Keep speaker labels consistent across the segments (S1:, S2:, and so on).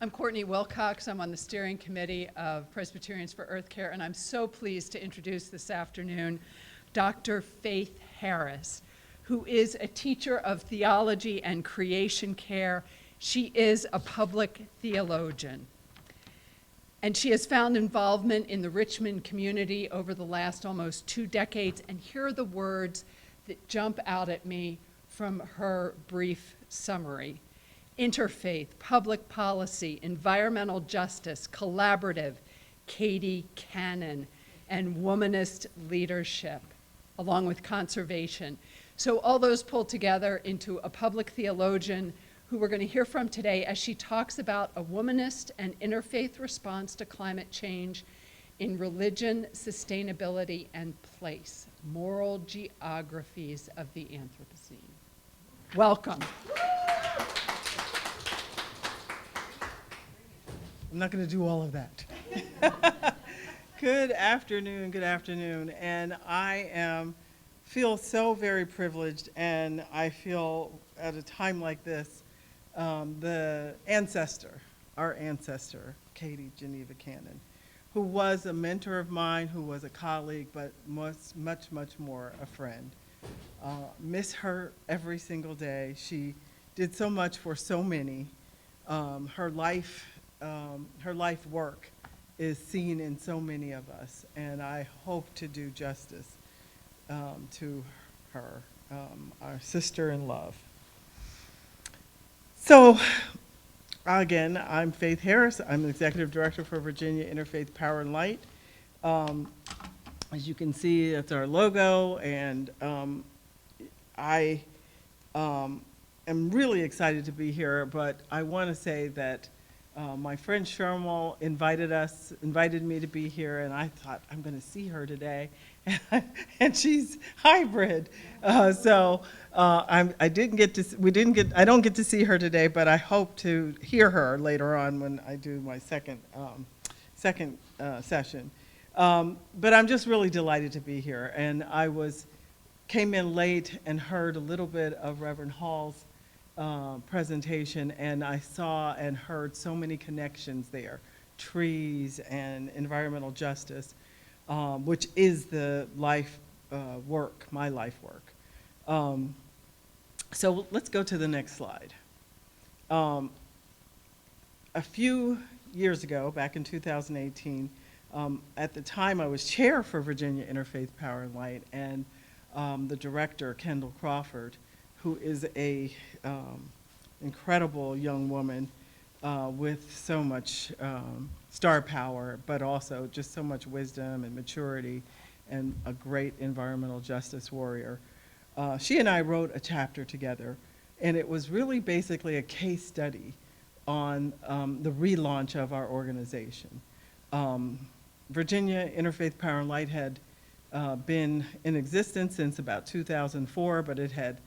S1: I'm Courtney Wilcox. I'm on the steering committee of Presbyterians for Earth Care, and I'm so pleased to introduce this afternoon Dr. Faith Harris, who is a teacher of theology and creation care. She is a public theologian, and she has found involvement in the Richmond community over the last almost 2 decades, and here are the words that jump out at me from her brief summary. Interfaith, public policy, environmental justice, collaborative, Katie Cannon, and womanist leadership, along with conservation. So all those pulled together into a public theologian who we're going to hear from today as she talks about a womanist and interfaith response to climate change in religion, sustainability, and place, moral geographies of the Anthropocene. Welcome.
S2: I'm not going to do all of that. Good afternoon, and I feel so very privileged, and I feel at a time like this, our ancestor, Katie Geneva Cannon, who was a mentor of mine, who was a colleague, but was much, much more a friend. Miss her every single day. She did so much for so many. Her life work is seen in so many of us, and I hope to do justice to her, our sister in love. So, again, I'm Faith Harris. I'm the Executive Director for Virginia Interfaith Power and Light. As you can see, that's our logo, and I am really excited to be here, but I want to say that my friend Shermal invited me to be here, and I thought, I'm going to see her today, and she's hybrid. I don't get to see her today, but I hope to hear her later on when I do my second session. But I'm just really delighted to be here, and came in late and heard a little bit of Reverend Hall's presentation, and I saw and heard so many connections there, trees and environmental justice, which is the life work, my life work. So let's go to the next slide. A few years ago, back in 2018, at the time I was chair for Virginia Interfaith Power and Light, and the director, Kendall Crawford, who is a incredible young woman with so much star power, but also just so much wisdom and maturity, and a great environmental justice warrior. She and I wrote a chapter together, and it was really basically a case study on the relaunch of our organization. Virginia Interfaith Power and Light had been in existence since about 2004, but it had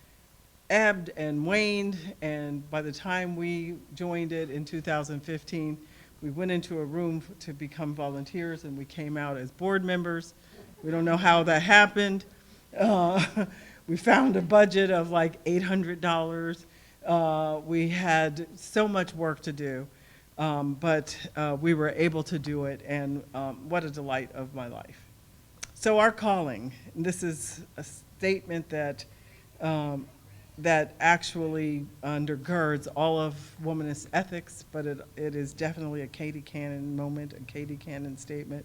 S2: ebbed and waned, and by the time we joined it in 2015, we went into a room to become volunteers, and we came out as board members. We don't know how that happened. We found a budget of like $800. We had so much work to do, but we were able to do it, and what a delight of my life. So our calling, and this is a statement that actually undergirds all of womanist ethics, but it is definitely a Katie Cannon moment, a Katie Cannon statement.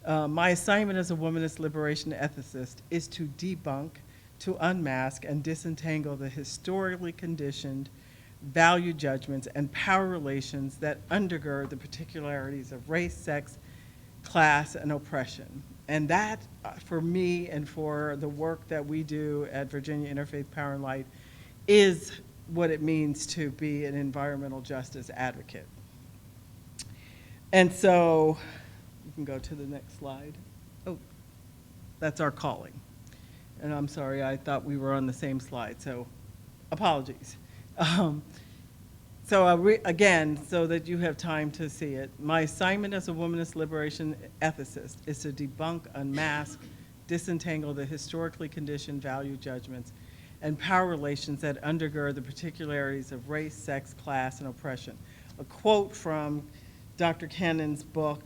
S2: My assignment as a womanist liberation ethicist is to debunk, to unmask, and disentangle the historically conditioned value judgments and power relations that undergird the particularities of race, sex, class, and oppression. And that, for me and for the work that we do at Virginia Interfaith Power and Light, is what it means to be an environmental justice advocate. And so, you can go to the next slide. Oh, that's our calling. And I'm sorry, I thought we were on the same slide, so apologies. Again, so that you have time to see it, my assignment as a womanist liberation ethicist is to debunk, unmask, disentangle the historically conditioned value judgments and power relations that undergird the particularities of race, sex, class, and oppression. a quote from Dr. Cannon's book,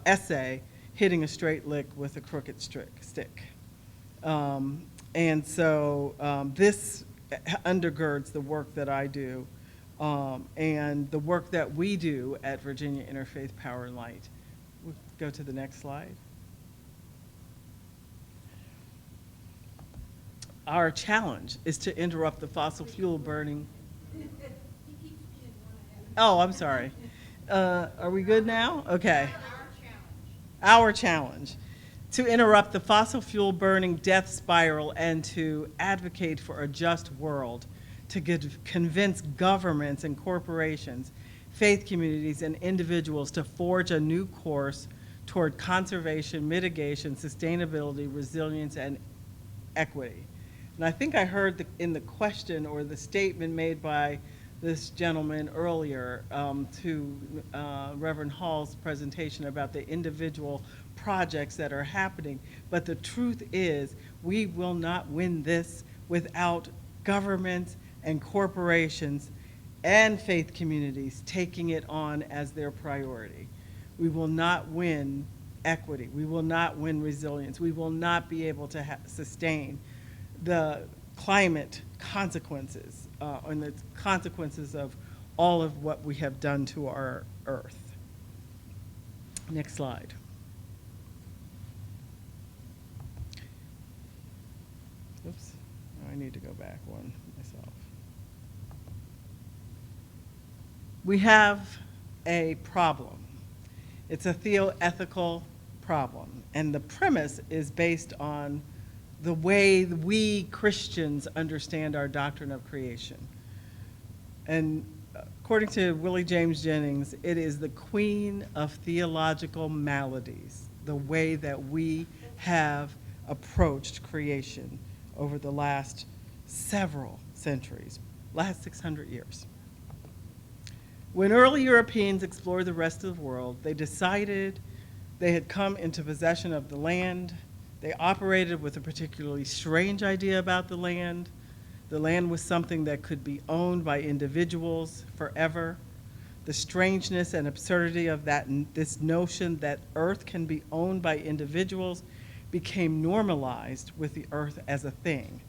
S2: essay, Hitting a Straight Lick with a Crooked Stick. And so this undergirds the work that I do and the work that we do at Virginia Interfaith Power and Light. We'll go to the next slide. Our challenge is to interrupt the fossil fuel burning. Oh, I'm sorry. Are we good now? Okay. Our challenge. To interrupt the fossil fuel burning death spiral and to advocate for a just world, to convince governments and corporations, faith communities, and individuals to forge a new course toward conservation, mitigation, sustainability, resilience, and equity. And I think I heard in the question or the statement made by this gentleman earlier to Reverend Hall's presentation about the individual projects that are happening. But the truth is, we will not win this without governments and corporations and faith communities taking it on as their priority. We will not win equity. We will not win resilience. We will not be able to sustain the climate consequences and the consequences of all of what we have done to our earth. Next slide. Oops, I need to go back one myself. We have a problem. It's a theoethical problem, and the premise is based on the way we Christians understand our doctrine of creation. And according to Willie James Jennings, it is the queen of theological maladies, the way that we have approached creation over the last several centuries, last 600 years. When early Europeans explored the rest of the world, they decided they had come into possession of the land. They operated with a particularly strange idea about the land. The land was something that could be owned by individuals forever. The strangeness and absurdity of this notion that earth can be owned by individuals became normalized with the earth as a thing.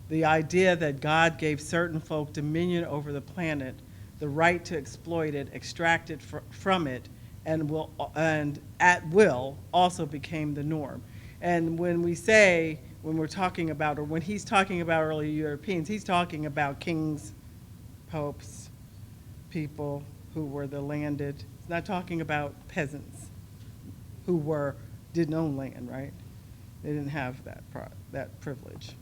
S2: The idea that God gave certain folk dominion over the planet, the right to exploit it, extract it from it, and at will also became the norm. And when we're talking about, or when he's talking about early Europeans, he's talking about kings, popes, people who were the landed. He's not talking about peasants who didn't own land, right? They didn't have that privilege.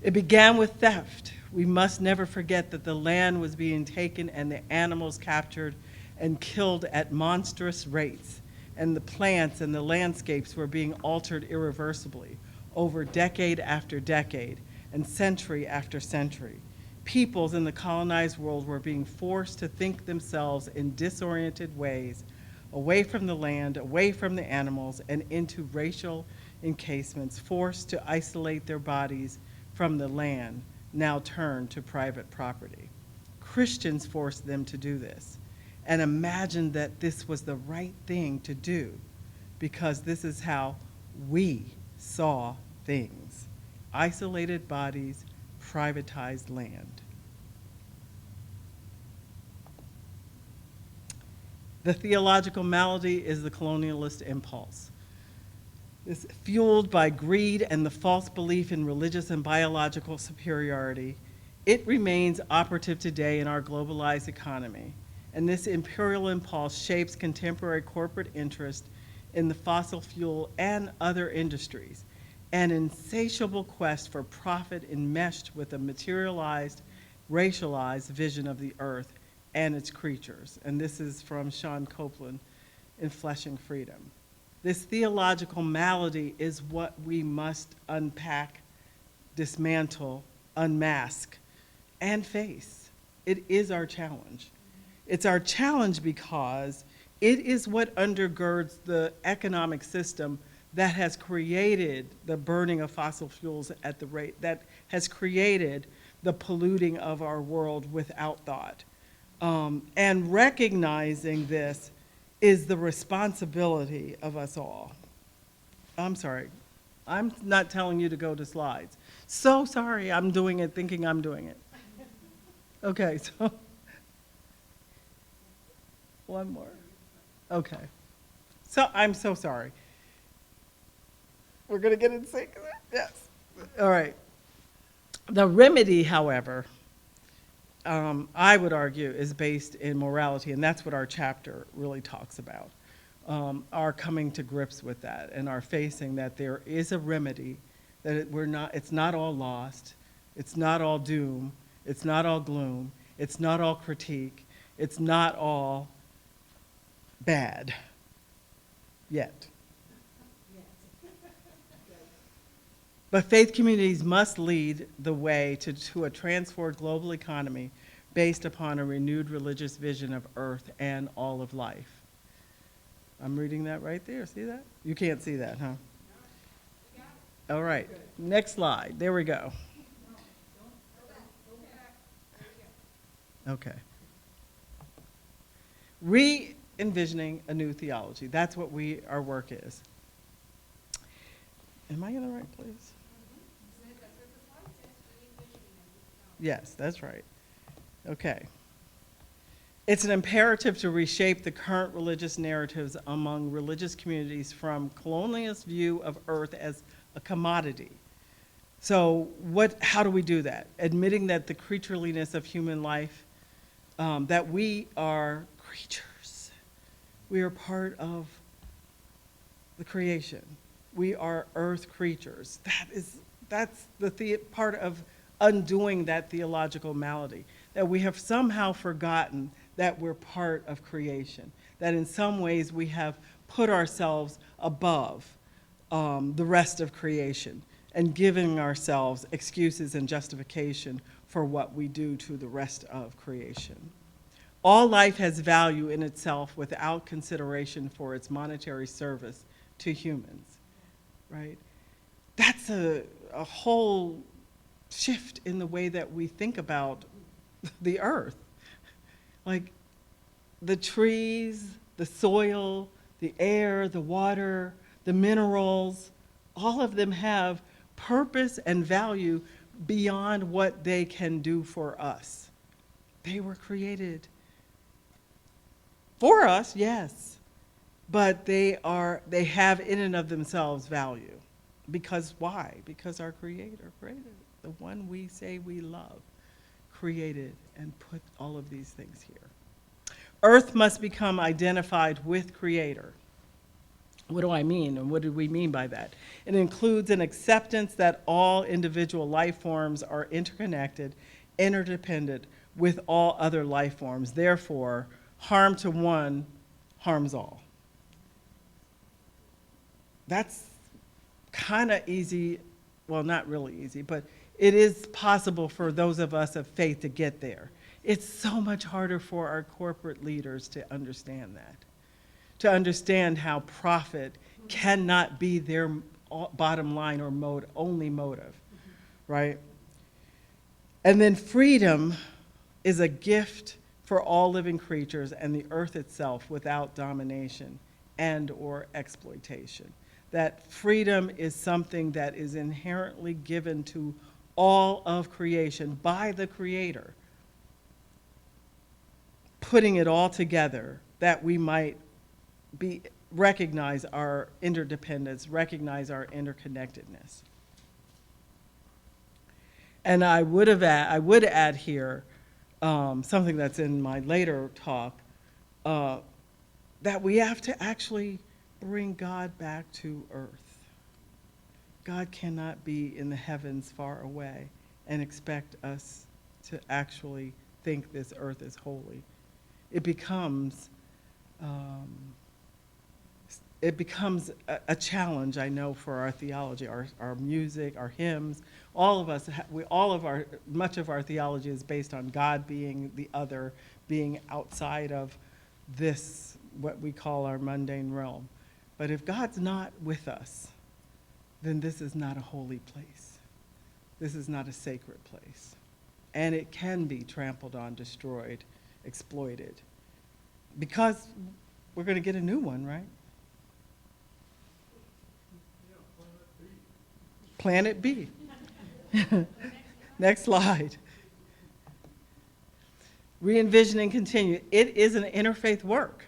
S2: It began with theft. We must never forget that the land was being taken and the animals captured and killed at monstrous rates, and the plants and the landscapes were being altered irreversibly over decade after decade and century after century. Peoples in the colonized world were being forced to think themselves in disoriented ways, away from the land, away from the animals, and into racial encasements, forced to isolate their bodies from the land, now turned to private property. Christians forced them to do this and imagined that this was the right thing to do because this is how we saw things. Isolated bodies, privatized land. The theological malady is the colonialist impulse. It's fueled by greed and the false belief in religious and biological superiority. It remains operative today in our globalized economy, and this imperial impulse shapes contemporary corporate interest in the fossil fuel and other industries, an insatiable quest for profit enmeshed with a materialized, racialized vision of the earth and its creatures. And this is from Sean Copeland in Fleshing Freedom. This theological malady is what we must unpack, dismantle, unmask, and face. It is our challenge. It's our challenge because it is what undergirds the economic system that has created the burning of fossil fuels at the rate, that has created the polluting of our world without thought. And recognizing this is the responsibility of us all. I'm sorry. I'm not telling you to go to slides. So sorry, I'm doing it thinking I'm doing it. Okay, so one more. Okay. So I'm so sorry. We're going to get in sync? Yes. All right. The remedy, however, I would argue, is based in morality, and that's what our chapter really talks about. Our coming to grips with that and our facing that there is a remedy, that it's not all lost, it's not all doom, it's not all gloom, it's not all critique, it's not all bad yet. But faith communities must lead the way to a transformed global economy based upon a renewed religious vision of earth and all of life. I'm reading that right there. See that? You can't see that, huh? All right. Next slide. There we go. Okay. Re-envisioning a new theology. That's what our work is. Am I in the right place? Yes, that's right. Okay. It's an imperative to reshape the current religious narratives among religious communities from colonialist view of earth as a commodity. So how do we do that? Admitting that the creatureliness of human life, that we are creatures. We are part of the creation. We are earth creatures. That's the part of undoing that theological malady, that we have somehow forgotten that we're part of creation, that in some ways we have put ourselves above the rest of creation and giving ourselves excuses and justification for what we do to the rest of creation. All life has value in itself without consideration for its monetary service to humans, right? That's a whole shift in the way that we think about the earth. Like the trees, the soil, the air, the water, the minerals, all of them have purpose and value beyond what they can do for us. They were created for us, yes, but they have in and of themselves value. Because why? Because our Creator created it. The one we say we love created and put all of these things here. Earth must become identified with Creator. What do I mean, and what do we mean by that? It includes an acceptance that all individual life forms are interconnected, interdependent with all other life forms. Therefore, harm to one harms all. That's kind of easy, well, not really easy, but it is possible for those of us of faith to get there. It's so much harder for our corporate leaders to understand that, to understand how profit cannot be their bottom line or only motive, right? And then freedom is a gift for all living creatures and the earth itself without domination and or exploitation. That freedom is something that is inherently given to all of creation by the Creator, putting it all together that we might recognize our interdependence, recognize our interconnectedness. And I would add here something that's in my later talk, that we have to actually bring God back to earth. God cannot be in the heavens far away and expect us to actually think this earth is holy. It becomes a challenge, I know, for our theology, our music, our hymns. All of us, much of our theology is based on God being the other, being outside of this, what we call our mundane realm. But if God's not with us, then this is not a holy place. This is not a sacred place. And it can be trampled on, destroyed, exploited. Because we're going to get a new one, right? Planet B. Next slide. Re-envision and continue. It is an interfaith work.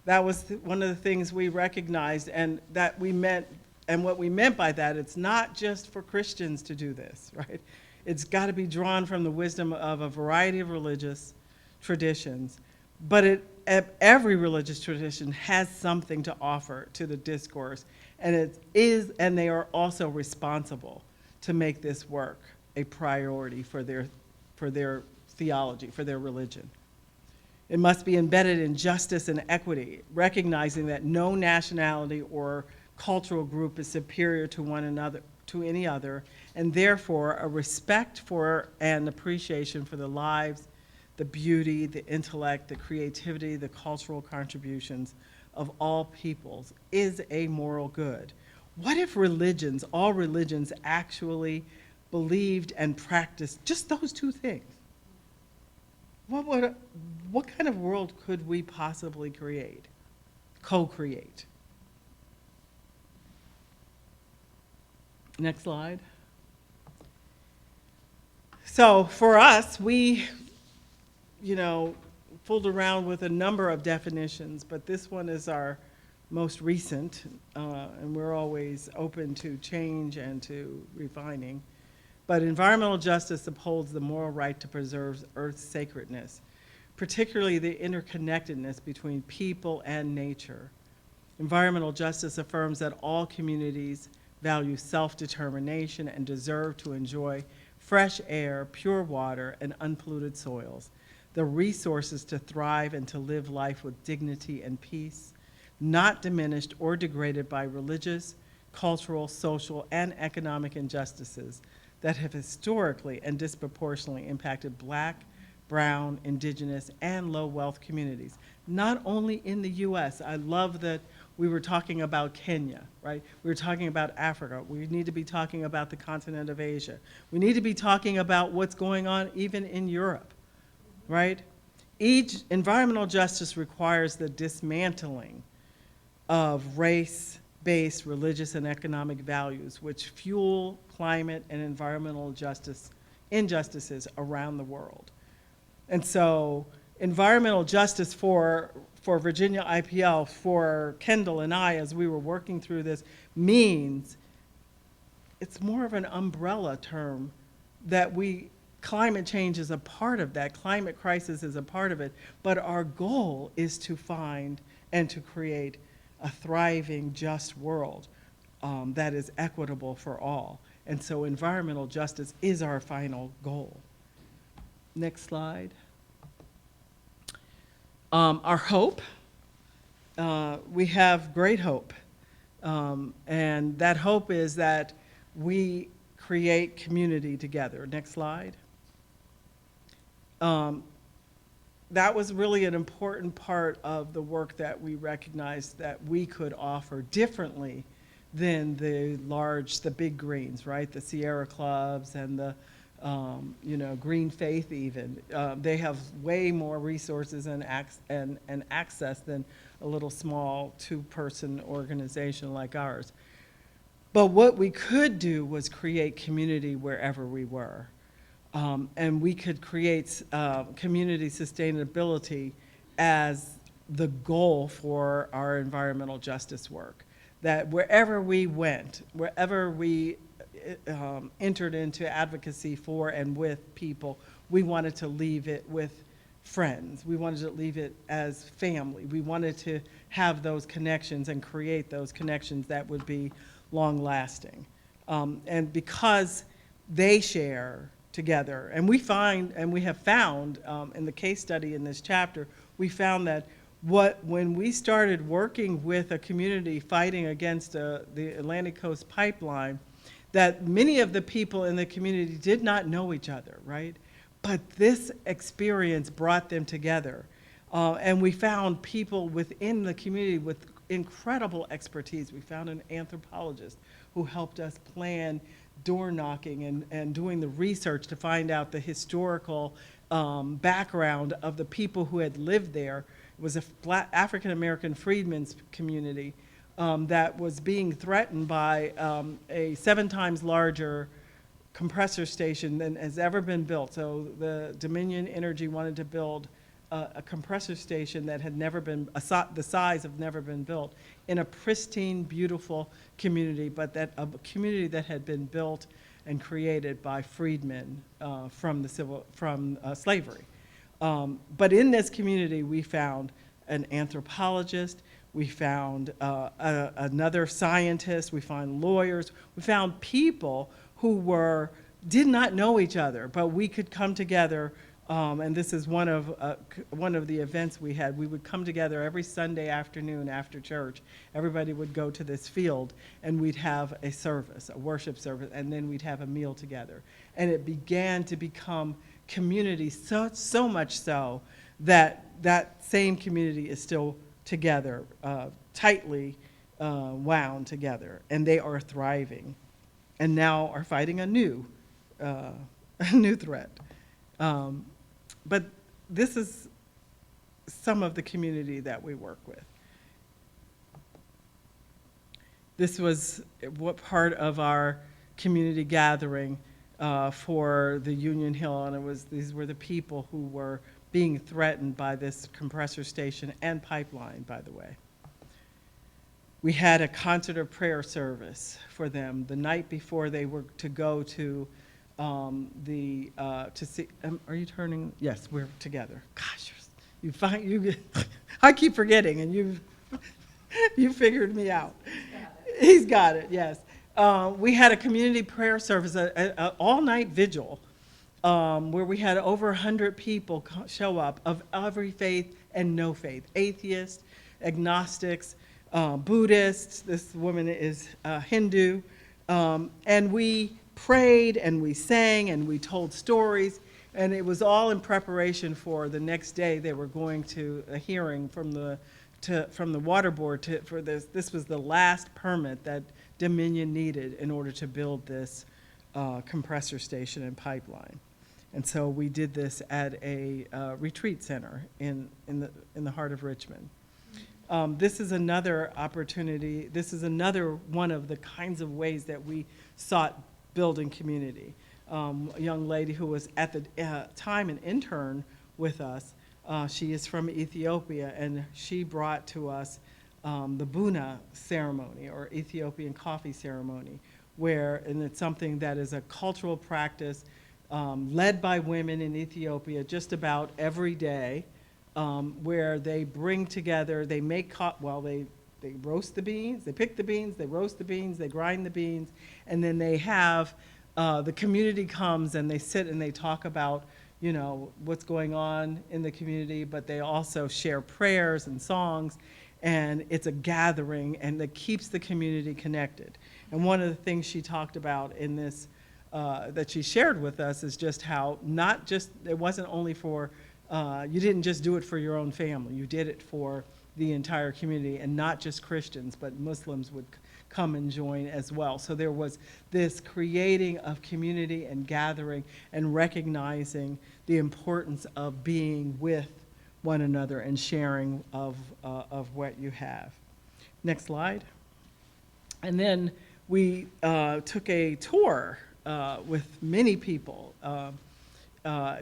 S2: That was one of the things we recognized, and that we meant, and what we meant by that, it's not just for Christians to do this, right? It's got to be drawn from the wisdom of a variety of religious traditions, but every religious tradition has something to offer to the discourse, and they are also responsible to make this work a priority for their theology, for their religion. It must be embedded in justice and equity, recognizing that no nationality or cultural group is superior to one another, to any other, and therefore a respect for and appreciation for the lives, the beauty, the intellect, the creativity, the cultural contributions of all peoples is a moral good. What if religions, all religions, actually believed and practiced just those two things? What kind of world could we possibly create, co-create? Next slide. So for us, we, fooled around with a number of definitions, but this one is our most recent, and we're always open to change and to refining. But environmental justice upholds the moral right to preserve Earth's sacredness, particularly the interconnectedness between people and nature. Environmental justice affirms that all communities value self-determination and deserve to enjoy fresh air, pure water, and unpolluted soils, the resources to thrive and to live life with dignity and peace, not diminished or degraded by religious, cultural, social, and economic injustices that have historically and disproportionately impacted Black, brown, indigenous, and low-wealth communities, not only in the US. I love that we were talking about Kenya, right? We were talking about Africa. We need to be talking about the continent of Asia. We need to be talking about what's going on even in Europe, right? Each environmental justice requires the dismantling of race-based religious and economic values which fuel climate and environmental injustices around the world. And so environmental justice for Virginia IPL, for Kendall and I, as we were working through this, means it's more of an umbrella term that climate change is a part of that, climate crisis is a part of it, but our goal is to find and to create a thriving, just world that is equitable for all. And so environmental justice is our final goal. Next slide. Our hope, we have great hope. And that hope is that we create community together. Next slide. That was really an important part of the work that we recognized that we could offer differently than the big greens, right? The Sierra Clubs and the Green Faith even. They have way more resources and access than a little small two-person organization like ours. But what we could do was create community wherever we were. And we could create community sustainability as the goal for our environmental justice work. That wherever we went, wherever we entered into advocacy for and with people, we wanted to leave it with friends. We wanted to leave it as family. We wanted to have those connections and create those connections that would be long-lasting. And because they share together, and we have found in the case study in this chapter, we found that when we started working with a community fighting against the Atlantic Coast Pipeline, that many of the people in the community did not know each other, right? But this experience brought them together. And we found people within the community with incredible expertise. We found an anthropologist who helped us plan door knocking and doing the research to find out the historical background of the people who had lived there. It was a Black African-American freedmen's community that was being threatened by a 7 times larger compressor station than has ever been built. So the Dominion Energy wanted to build a compressor station that had never been, the size of never been built in a pristine, beautiful community, but that a community that had been built and created by freedmen from slavery. But in this community, we found an anthropologist, we found another scientist, we found lawyers, we found people who did not know each other, but we could come together. And this is one of the events we had. We would come together every Sunday afternoon after church. Everybody would go to this field, and we'd have a service, a worship service, and then we'd have a meal together. And it began to become community, so much so that that same community is still together, tightly wound together, and they are thriving, and now are fighting a new threat. But this is some of the community that we work with. This was what part of our community gathering for the Union Hill, and these were the people who were being threatened by this compressor station and pipeline, by the way. We had a concert of prayer service for them the night before they were to go to to see. Are you turning? Yes, we're together. Gosh, I keep forgetting, and you figured me out. He's got it. Yes. We had a community prayer service, an all-night vigil, where we had over 100 people show up of every faith and no faith, atheists, agnostics, Buddhists. This woman is Hindu, and we prayed and we sang and we told stories, and it was all in preparation for the next day. They were going to a hearing from the water board for this. This was the last permit that Dominion needed in order to build this compressor station and pipeline. And so we did this at a retreat center in the heart of Richmond. This is another opportunity. This is another one of the kinds of ways that we sought building community. A young lady who was at the time an intern with us, she is from Ethiopia, and she brought to us the Buna ceremony, or Ethiopian coffee ceremony, and it's something that is a cultural practice led by women in Ethiopia just about every day, where they bring together, they make they roast the beans, they pick the beans, they roast the beans, they grind the beans, and then they have, the community comes and they sit and they talk about, what's going on in the community, but they also share prayers and songs, and it's a gathering, and that keeps the community connected. And one of the things she talked about in this, that she shared with us, is just how it wasn't only for, you didn't just do it for your own family, you did it for the entire community, and not just Christians, but Muslims would come and join as well. So there was this creating of community and gathering and recognizing the importance of being with one another and sharing of what you have. Next slide. And then we took a tour with many people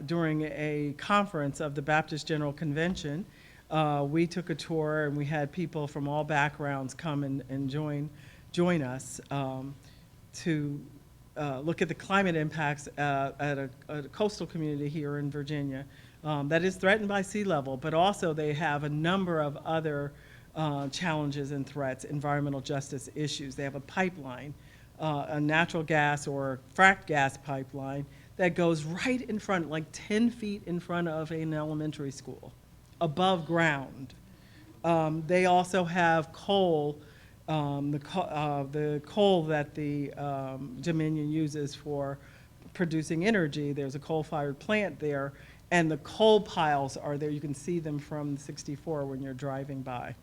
S2: during a conference of the Baptist General Convention. We took a tour, and we had people from all backgrounds come and join us to look at the climate impacts at a coastal community here in Virginia that is threatened by sea level, but also they have a number of other challenges and threats, environmental justice issues. They have a pipeline, a natural gas or fracked gas pipeline that goes right in front, like 10 feet in front of an elementary school, above ground. They also have coal, the coal that the Dominion uses for producing energy. There's a coal-fired plant there, and the coal piles are there. You can see them from 64 when you're driving by.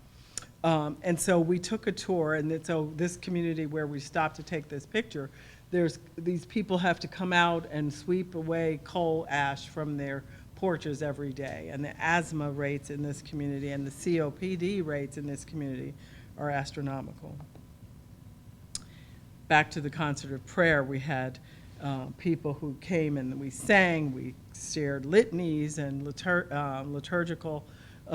S2: And so we took a tour, and so this community where we stopped to take this picture, these people have to come out and sweep away coal ash from their porches every day, and the asthma rates in this community and the COPD rates in this community are astronomical. Back to the concert of prayer, we had people who came and we sang, we shared litanies and liturgical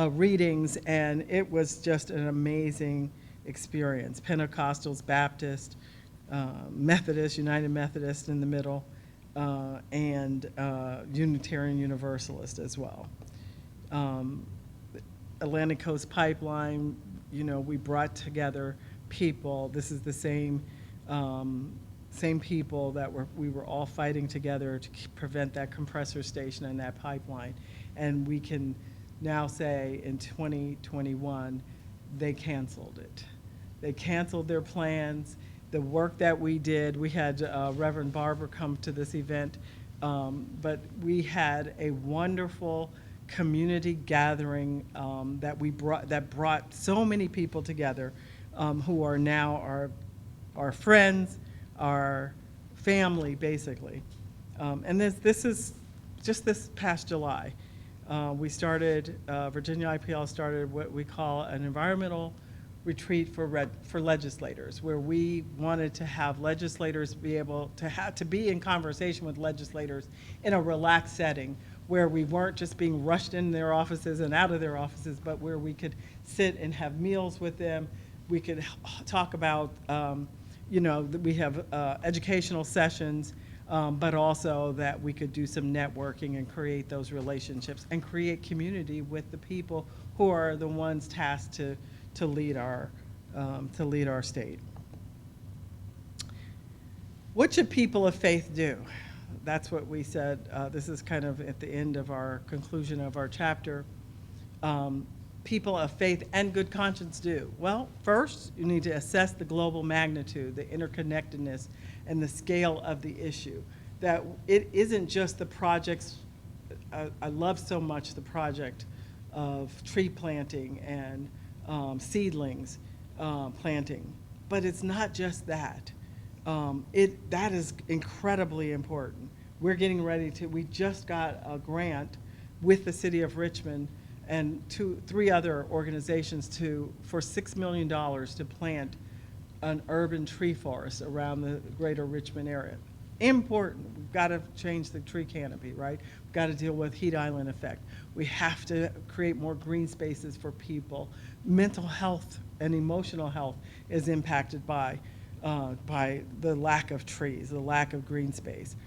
S2: readings, and it was just an amazing experience. Pentecostals, Baptist, Methodist, United Methodist in the middle, and Unitarian Universalist as well. Atlantic Coast Pipeline, you know, we brought together people. This is the same people that we were all fighting together to prevent that compressor station and that pipeline. And we can now say in 2021, they canceled it. They canceled their plans. The work that we did, we had Reverend Barber come to this event, but we had a wonderful community gathering that brought so many people together who are now our friends, our family, basically. And this is just this past July. We started, Virginia IPL started what we call an environmental retreat for legislators, where we wanted to have legislators be able to be in conversation with legislators in a relaxed setting, where we weren't just being rushed in their offices and out of their offices, but where we could sit and have meals with them. We could talk about, you know, we have educational sessions, but also that we could do some networking and create those relationships and create community with the people who are the ones tasked to lead our state. What should people of faith do? That's what we said. This is kind of at the end of our conclusion of our chapter. People of faith and good conscience do? Well, first, you need to assess the global magnitude, the interconnectedness, and the scale of the issue. That it isn't just the projects. I love so much the project of tree planting and seedlings planting, but it's not just that. That is incredibly important. We're getting ready we just got a grant with the city of Richmond and three other organizations for $6 million to plant an urban tree forest around the greater Richmond area. Important. We've got to change the tree canopy, right? We've got to deal with heat island effect. We have to create more green spaces for people. Mental health and emotional health is impacted by the lack of trees, the lack of green space.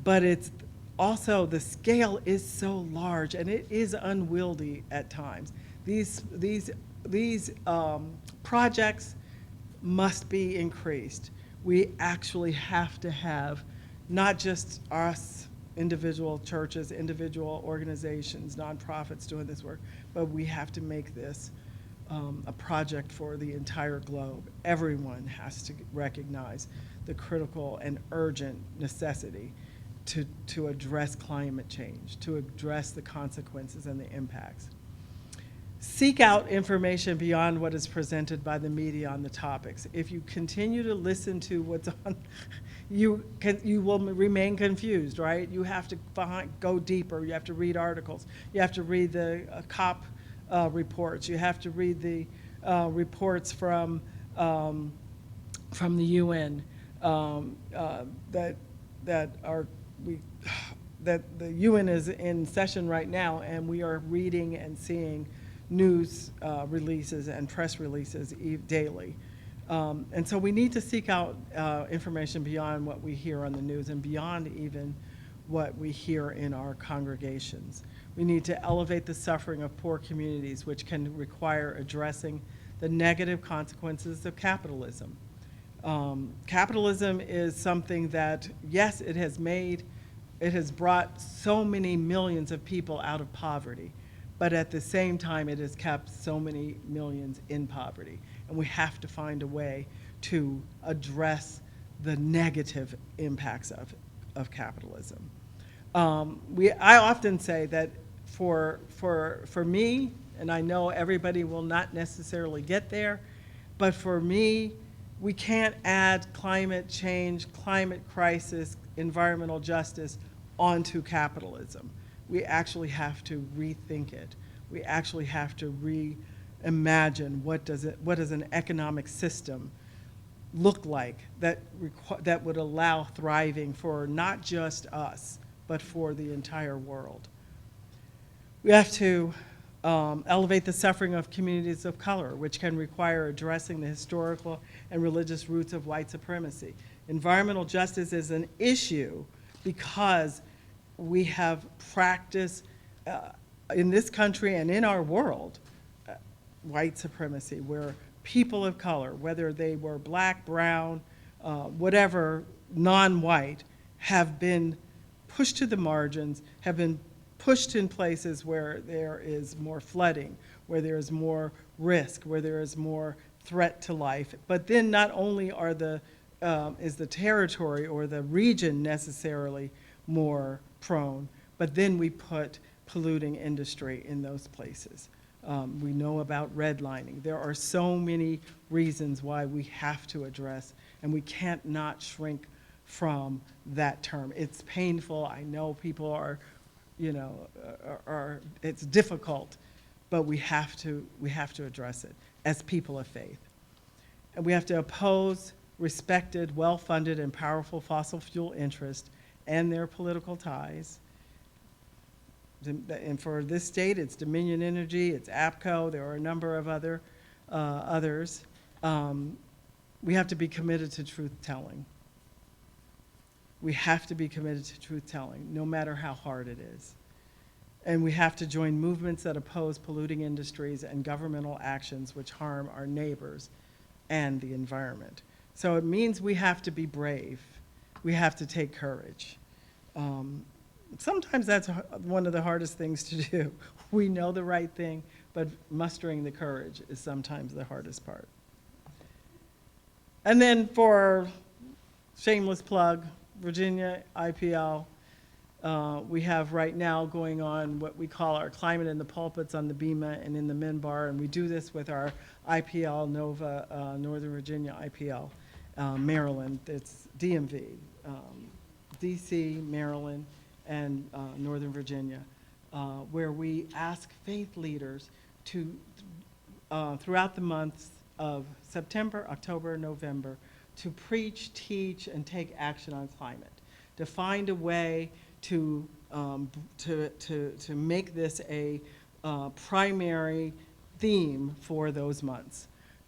S2: But it's also, the scale is so large and it is unwieldy at times. These projects must be increased. We actually have to have not just us, individual churches, individual organizations, nonprofits doing this work, but we have to make this a project for the entire globe. Everyone has to recognize the critical and urgent necessity to address climate change, to address the consequences and the impacts. Seek out information beyond what is presented by the media on the topics. If you continue to listen to what's on, you will remain confused, right? You have to go deeper. You have to read articles. You have to read the COP reports. You have to read the reports from the UN that the UN is in session right now, and we are reading and seeing news releases and press releases daily. And so we need to seek out information beyond what we hear on the news and beyond even what we hear in our congregations. We need to elevate the suffering of poor communities, which can require addressing the negative consequences of capitalism. Capitalism is something that, yes, it has brought so many millions of people out of poverty, but at the same time, it has kept so many millions in poverty. And we have to find a way to address the negative impacts of capitalism. I often say that for me, and I know everybody will not necessarily get there, but for me, we can't add climate change, climate crisis, environmental justice onto capitalism. we actually have to rethink it. We actually have to reimagine what does an economic system look like that would allow thriving for not just us, but for the entire world. We have to elevate the suffering of communities of color, which can require addressing the historical and religious roots of white supremacy. Environmental justice is an issue because we have practiced in this country and in our world white supremacy, where people of color, whether they were black, brown, whatever, non-white, have been pushed to the margins, have been pushed in places where there is more flooding, where there is more risk, where there is more threat to life. But then not only is the territory or the region necessarily more prone, but then we put polluting industry in those places. We know about redlining. There are so many reasons why we have to address, and we can't not shrink from that term. It's painful. I know people are, it's difficult, but we have to address it as people of faith. And we have to oppose respected, well-funded, and powerful fossil fuel interests and their political ties. And for this state, it's Dominion Energy, it's APCO, there are a number of others. We have to be committed to truth-telling. We have to be committed to truth-telling, no matter how hard it is. And we have to join movements that oppose polluting industries and governmental actions which harm our neighbors and the environment. So it means we have to be brave. We have to take courage. Sometimes that's one of the hardest things to do. We know the right thing, but mustering the courage is sometimes the hardest part. And then for shameless plug, Virginia IPL, we have right now going on what we call our Climate in the Pulpits on the BEMA and in the Minbar, and we do this with our IPL, NOVA, Northern Virginia IPL, Maryland, it's DMV, DC, Maryland, and Northern Virginia, where we ask faith leaders to, throughout the months of September, October, November, to preach, teach, and take action on climate, to find a way to make this a primary theme for those months.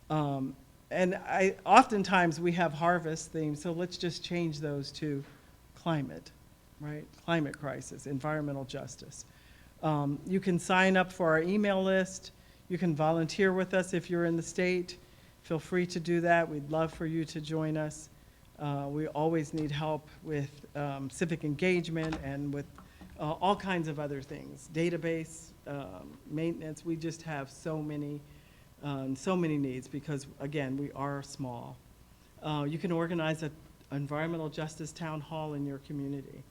S2: And oftentimes we have harvest themes, so let's just change those to climate, right? Climate crisis, environmental justice. You can sign up for our email list. You can volunteer with us if you're in the state. Feel free to do that. We'd love for you to join us. We always need help with civic engagement and with all kinds of other things, database, maintenance. We just have so many needs because, again, we are small. You can organize an environmental justice town hall in your community,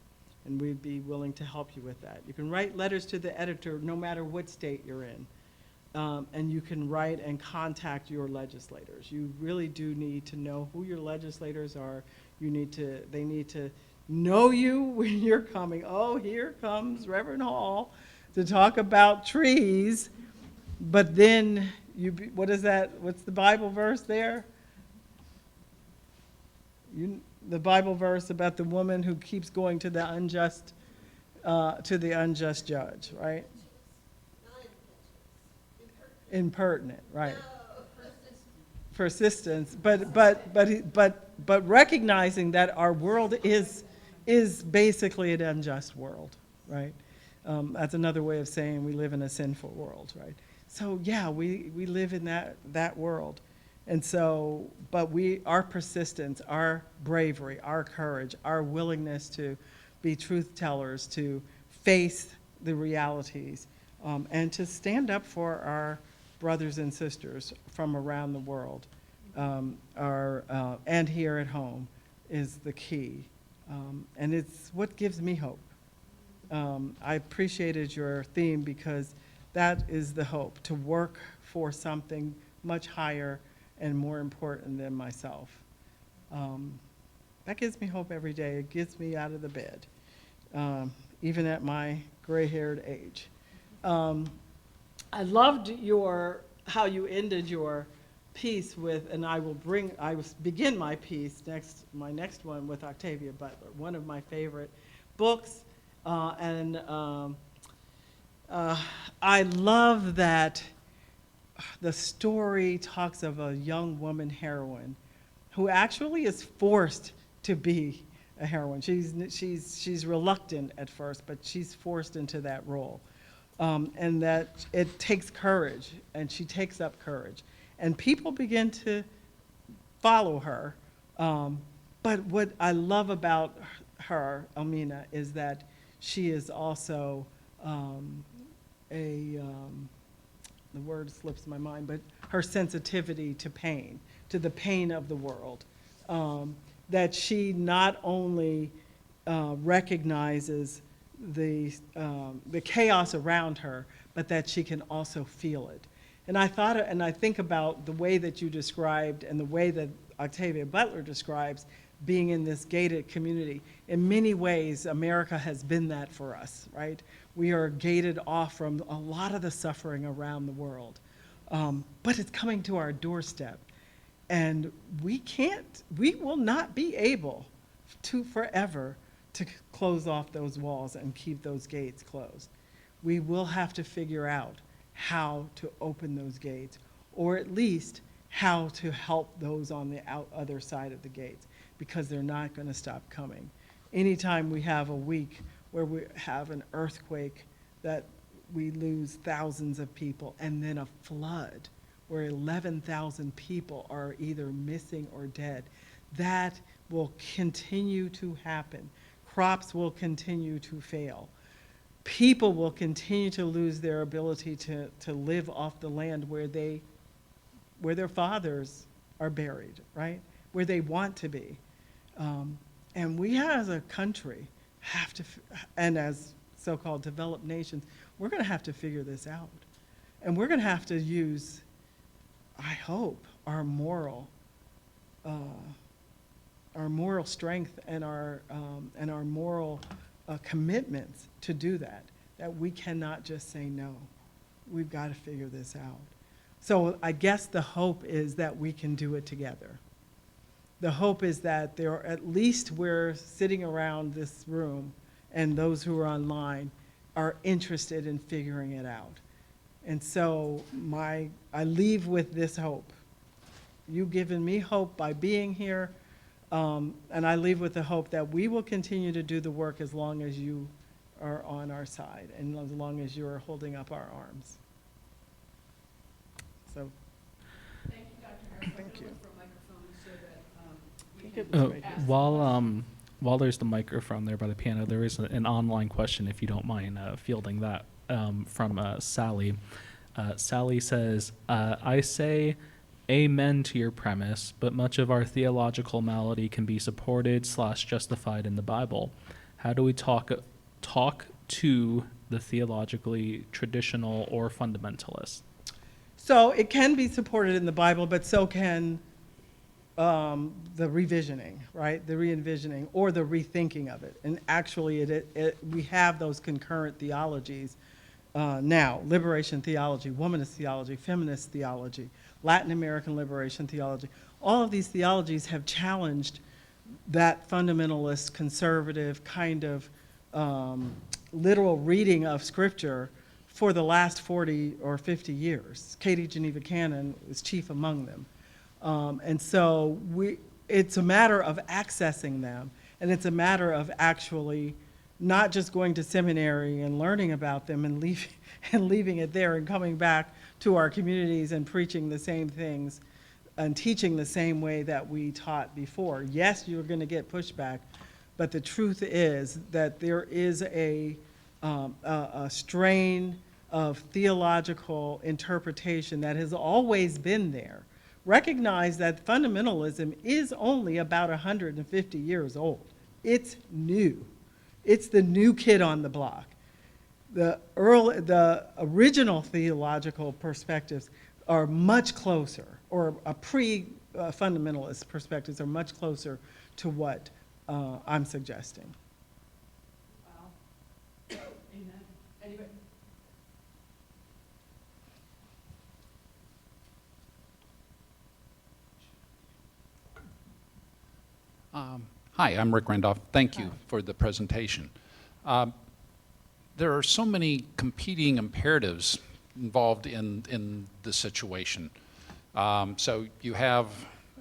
S2: and we'd be willing to help you with that. You can write letters to the editor no matter what state you're in, and you can write and contact your legislators. You really do need to know who your legislators are. They need to know you when you're coming. Oh, here comes Reverend Hall to talk about trees, but then what is that? What's the Bible verse there? The Bible verse about the woman who keeps going to the unjust judge, right? Impertinent, right? Persistence, but recognizing that our world is basically an unjust world, right? That's another way of saying we live in a sinful world, right? So yeah, we live in that world. And so, but our persistence, our bravery, our courage, our willingness to be truth tellers, to face the realities, and to stand up for our brothers and sisters from around the world, and here at home, is the key. And it's what gives me hope. I appreciated your theme because that is the hope, to work for something much higher and more important than myself. That gives me hope every day. It gets me out of the bed. even at my gray-haired age. I loved how you ended your piece with, and I will begin my piece my next one with Octavia Butler, one of my favorite books, I love that the story talks of a young woman heroine who actually is forced to be a heroine. She's reluctant at first, but she's forced into that role. And that it takes courage, and she takes up courage. And people begin to follow her. But what I love about her, Elmina, is that she is also the word slips my mind, but her sensitivity to pain, to the pain of the world. That she not only recognizes the chaos around her, but that she can also feel it. And I think about the way that you described and the way that Octavia Butler describes being in this gated community. In many ways, America has been that for us, right? We are gated off from a lot of the suffering around the world. But it's coming to our doorstep. And we will not be able to forever to close off those walls and keep those gates closed. We will have to figure out how to open those gates, or at least how to help those on the other side of the gates, because they're not going to stop coming. Anytime we have a week where we have an earthquake that we lose thousands of people, and then a flood where 11,000 people are either missing or dead, that will continue to happen. Crops will continue to fail. People will continue to lose their ability to live off the land where their fathers are buried, right? Where they want to be. And we as a country have to, and as so-called developed nations, we're going to have to figure this out. And we're going to have to use, I hope, our moral strength and our moral commitments to do that. That we cannot just say no. We've got to figure this out. So I guess the hope is that we can do it together. The hope is that at least we're sitting around this room, and those who are online are interested in figuring it out. And so I leave with this hope. You've given me hope by being here, and I leave with the hope that we will continue to do the work as long as you are on our side and as long as you are holding up our arms. So,
S1: thank you, Dr. Harris.
S2: Thank you.
S1: Look for a microphone so that we can ask.
S3: While there's the microphone there by the piano, there is an online question, if you don't mind fielding that, from Sally. Sally says, I say amen to your premise, but much of our theological malady can be supported/justified in the Bible. How do we talk to the theologically traditional or fundamentalists?
S2: So it can be supported in the Bible, but so can the revisioning, right? The re-envisioning or the rethinking of it. And actually, we have those concurrent theologies now: liberation theology, womanist theology, feminist theology, Latin American liberation theology. All of these theologies have challenged that fundamentalist, conservative kind of literal reading of Scripture for the last 40 or 50 years. Katie Geneva Cannon is chief among them. And so it's a matter of accessing them, and it's a matter of actually not just going to seminary and learning about them and leaving it there and coming back to our communities and preaching the same things and teaching the same way that we taught before. Yes, you're going to get pushback, but the truth is that there is a strain of theological interpretation that has always been there. Recognize that fundamentalism is only about 150 years old. It's new. It's the new kid on the block. The original theological perspectives are much closer, or a pre-fundamentalist perspectives are much closer to what I'm suggesting.
S1: Wow.
S4: Hi, I'm Rick Randolph. Thank you for the presentation. There are so many competing imperatives involved in the situation. So you have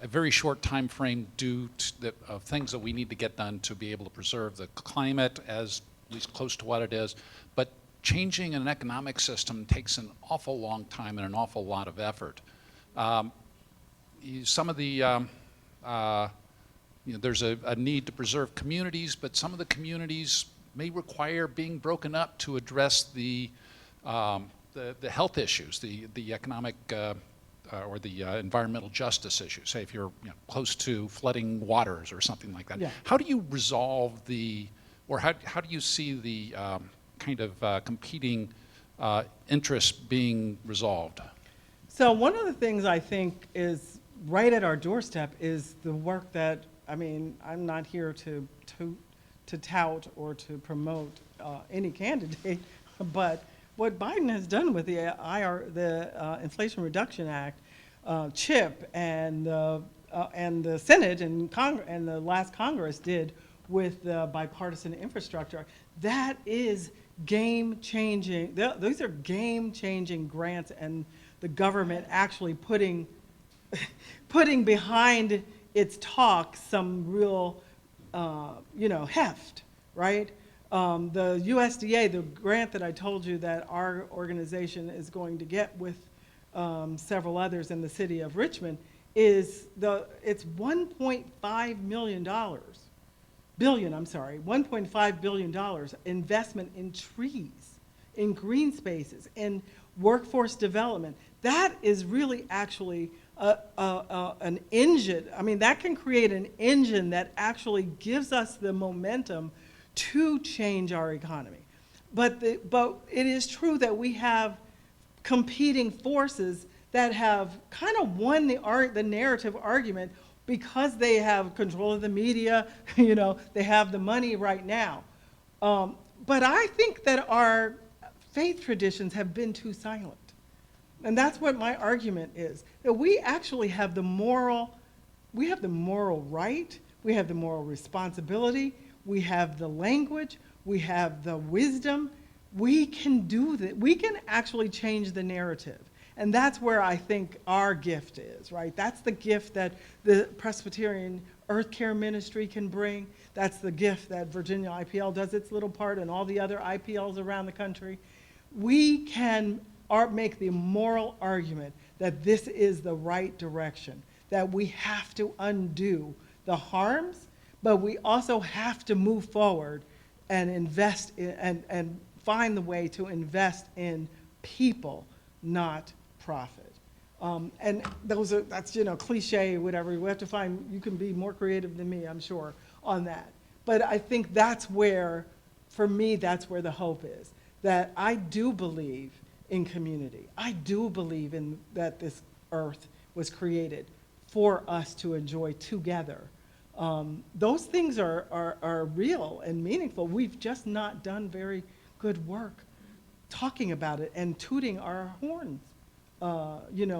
S4: a very short time frame due to of things that we need to get done to be able to preserve the climate as at least close to what it is. But changing an economic system takes an awful long time and an awful lot of effort. Some of the there's a need to preserve communities, but some of the communities may require being broken up to address the health issues, the economic or the environmental justice issues. Say if you're close to flooding waters or something like that.
S2: Yeah.
S4: How do you resolve or how do you see the kind of competing interests being resolved?
S2: So one of the things I think is right at our doorstep is the work that, I'm not here to tout or to promote any candidate, but what Biden has done with the Inflation Reduction Act, CHIP, and the Senate and the last Congress did with the bipartisan infrastructure, that is game-changing. Those are game-changing grants, and the government actually putting behind its talk some real, heft, right? The USDA, the grant that I told you that our organization is going to get with several others in the city of Richmond, it's $1.5 billion investment in trees, in green spaces, in workforce development. That is really actually an engine. That can create an engine that actually gives us the momentum to change our economy. But it is true that we have competing forces that have kind of won the narrative argument because they have control of the media, they have the money right now. But I think that our faith traditions have been too silent. And that's what my argument is, that we actually have the moral right, we have the moral responsibility, we have the language, we have the wisdom. We can do that. We can actually change the narrative. And that's where I think our gift is, right? That's the gift that the Presbyterian Earth Care Ministry can bring. That's the gift that Virginia IPL does its little part, and all the other IPLs around the country. We can make the moral argument that this is the right direction, that we have to undo the harms, but we also have to move forward and invest in, and find the way to invest in people, not profit. And that's cliche, whatever. We have to find, you can be more creative than me, I'm sure, on that. But I think that's where, for me, that's where the hope is. That I do believe in community. I do believe in that this earth was created for us to enjoy together. Those things are real and meaningful. We've just not done very good work talking about it and tooting our horns,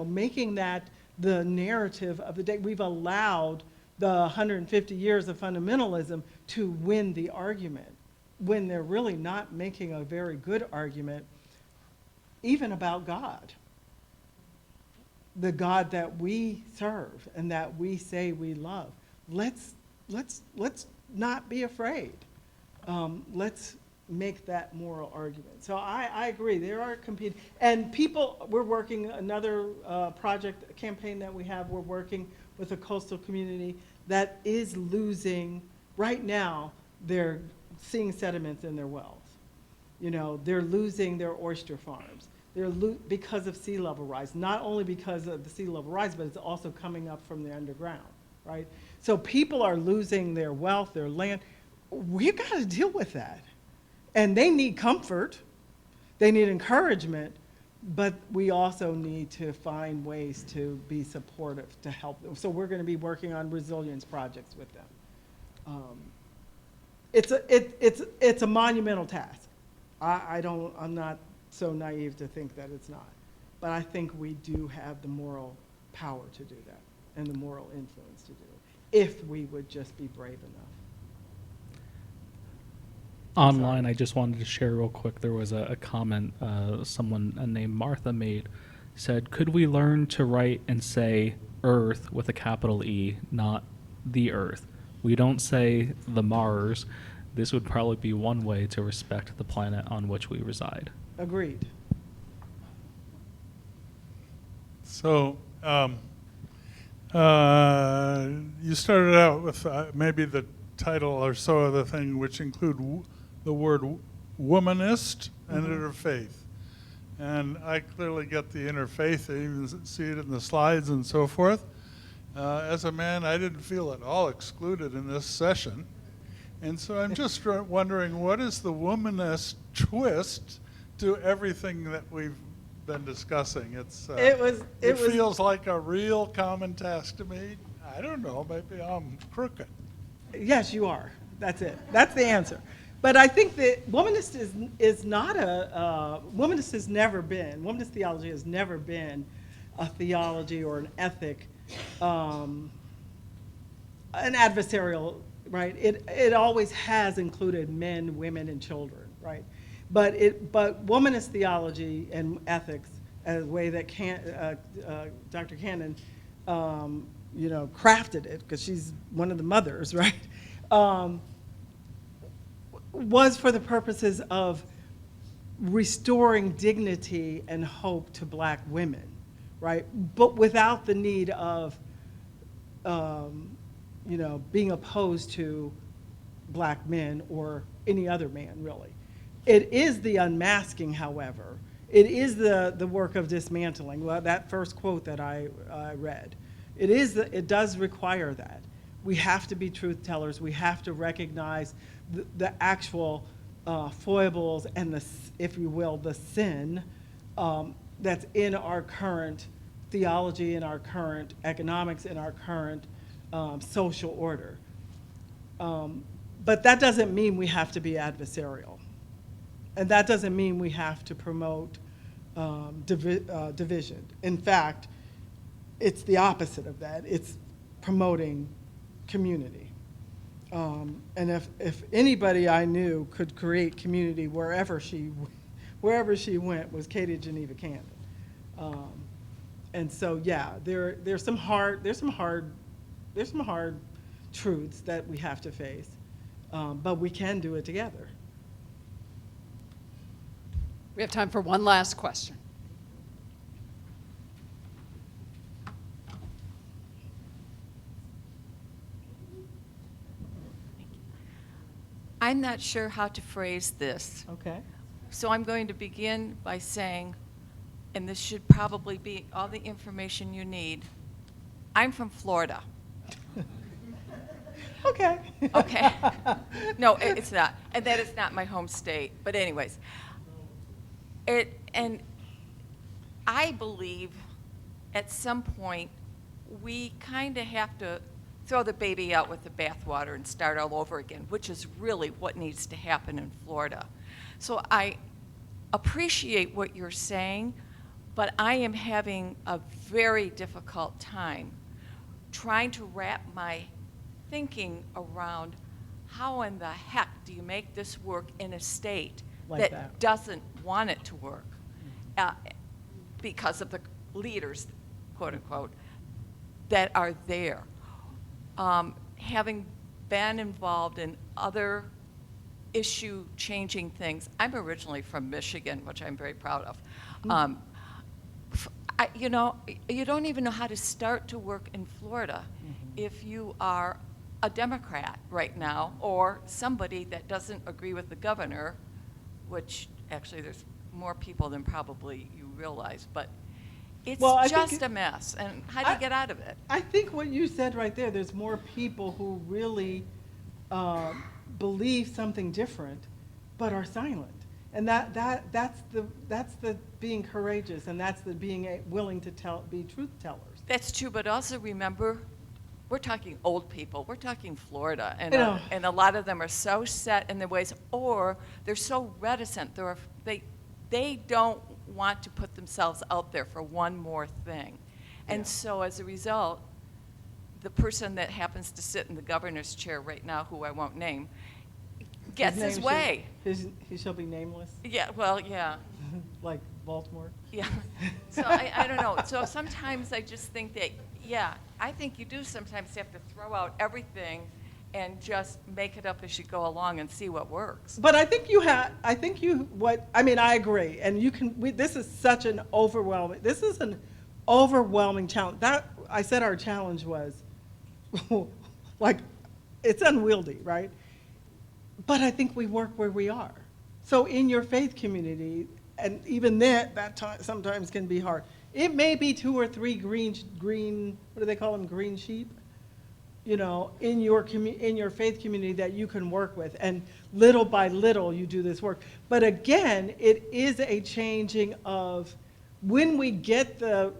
S2: making that the narrative of the day. We've allowed the 150 years of fundamentalism to win the argument when they're really not making a very good argument even about God, the God that we serve and that we say we love. Let's not be afraid. Let's make that moral argument. So I agree, there are competing, and people, we're working another project, a campaign that we have, we're working with a coastal community that is losing, right now, they're seeing sediments in their wells. They're losing their oyster farms. Because of sea level rise, not only because of the sea level rise, but it's also coming up from the underground, right? So people are losing their wealth, their land. We've got to deal with that. And they need comfort, they need encouragement, but we also need to find ways to be supportive to help them. So we're going to be working on resilience projects with them. It's a monumental task. I'm not so naive to think that it's not. But I think we do have the moral power to do that and the moral influence to do it. if we would just be brave enough.
S3: Online, I just wanted to share real quick. There was a comment someone named Martha made. Said, could we learn to write and say Earth with a capital E, not the Earth? We don't say the Mars. This would probably be one way to respect the planet on which we reside.
S2: Agreed.
S5: So, you started out with maybe the title or so of the thing, which include the word womanist and interfaith. And I clearly get the interfaith. I even see it in the slides and so forth. As a man, I didn't feel at all excluded in this session. And so I'm just wondering, what is the womanist twist to everything that we've been discussing? It feels like a real common task to me. I don't know, maybe I'm crooked.
S2: Yes, you are. That's it. That's the answer. But I think that womanist is not womanist has never been, womanist theology has never been a theology or an ethic, an adversarial, right? It always has included men, women, and children, right? But womanist theology and ethics, a way that Dr. Cannon, crafted it, because she's one of the mothers, right? Was for the purposes of restoring dignity and hope to Black women, right? But without the need of, being opposed to Black men or any other man, really. It is the unmasking, however. It is the work of dismantling. Well, that first quote that I read, it does require that. We have to be truth tellers. We have to recognize the actual foibles and if you will, the sin that's in our current theology, in our current economics, in our current social order. But that doesn't mean we have to be adversarial. And that doesn't mean we have to promote division. In fact, it's the opposite of that. It's promoting community. And if anybody I knew could create community wherever she went, was Katie Geneva Camden. And so yeah, there's some hard truths that we have to face, but we can do it together.
S1: We have time for one last question.
S6: I'm not sure how to phrase this.
S2: Okay.
S6: So I'm going to begin by saying, and this should probably be all the information you need. I'm from Florida.
S2: Okay.
S6: Okay. No, it's not. And that is not my home state. But anyways, and I believe at some point we kind of have to throw the baby out with the bathwater and start all over again, which is really what needs to happen in Florida. So I appreciate what you're saying, but I am having a very difficult time trying to wrap my thinking around how in the heck do you make this work in a state
S2: Like
S6: that
S2: that.
S6: doesn't want it to work because of the leaders, quote unquote, that are there. Having been involved in other issue-changing things, I'm originally from Michigan, which I'm very proud of. You don't even know how to start to work in Florida if you are a Democrat right now or somebody that doesn't agree with the governor, which actually there's more people than probably you realize, but it's just a mess. And how do you get out of it?
S2: I think what you said right there's more people who really believe something different, but are silent. And that's the being courageous, and that's the being willing to be truth tellers.
S6: That's true, but also remember, we're talking old people. We're talking Florida, and a lot of them are so set in their ways, or they're so reticent. They don't want to put themselves out there for one more thing, and so as a result, the person that happens to sit in the governor's chair right now, who I won't name, gets his
S2: name
S6: way.
S2: He shall be nameless,
S6: Yeah, well, yeah.
S2: like Baltimore.
S6: Yeah, so I don't know. So sometimes I just think that, yeah, I think you do sometimes have to throw out everything and just make it up as you go along and see what works.
S2: But I think I agree, and this is an overwhelming challenge. That, I said our challenge was, like, it's unwieldy, right? But I think we work where we are. So in your faith community, and even that time sometimes can be hard. It may be 2 or 3 green, what do they call them, green sheep? You know, in your faith community that you can work with, and little by little you do this work. But again, it is a changing of when we get the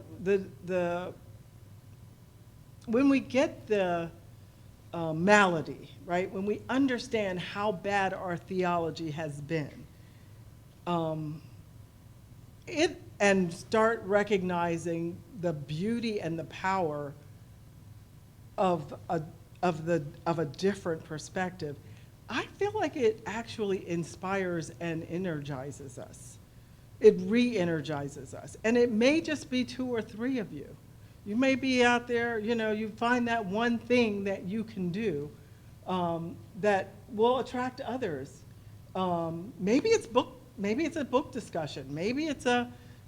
S2: malady, right? When we understand how bad our theology has been, and start recognizing the beauty and the power of a different perspective, I feel like it actually inspires and energizes us. It re-energizes us. And it may just be 2 or 3 of you. You may be out there, you find that one thing that you can do that will attract others. Maybe it's a book discussion. Maybe it's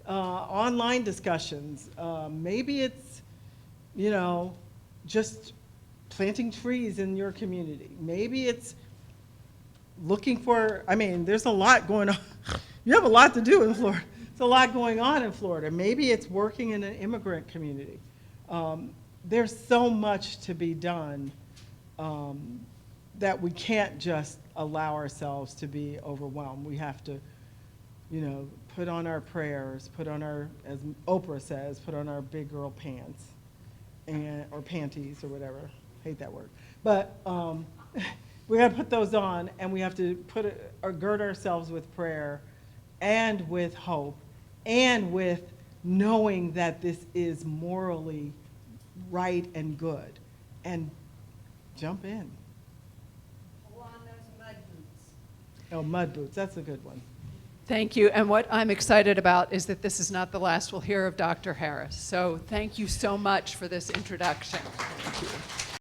S2: online discussions. Maybe it's, just planting trees in your community. Maybe it's looking for, there's a lot going on. You have a lot to do in Florida. There's a lot going on in Florida. Maybe it's working in an immigrant community. There's so much to be done that we can't just allow ourselves to be overwhelmed. We have to, put on our prayers, put on our, as Oprah says, put on our big girl pants, or panties or whatever. Hate that word. But we got to put those on, and we have to gird ourselves with prayer and with hope and with knowing that this is morally right and good, and jump in.
S7: Pull on those mud boots.
S2: Oh, mud boots, that's a good one.
S1: Thank you. And what I'm excited about is that this is not the last we'll hear of Dr. Harris. So thank you so much for this introduction. Thank you.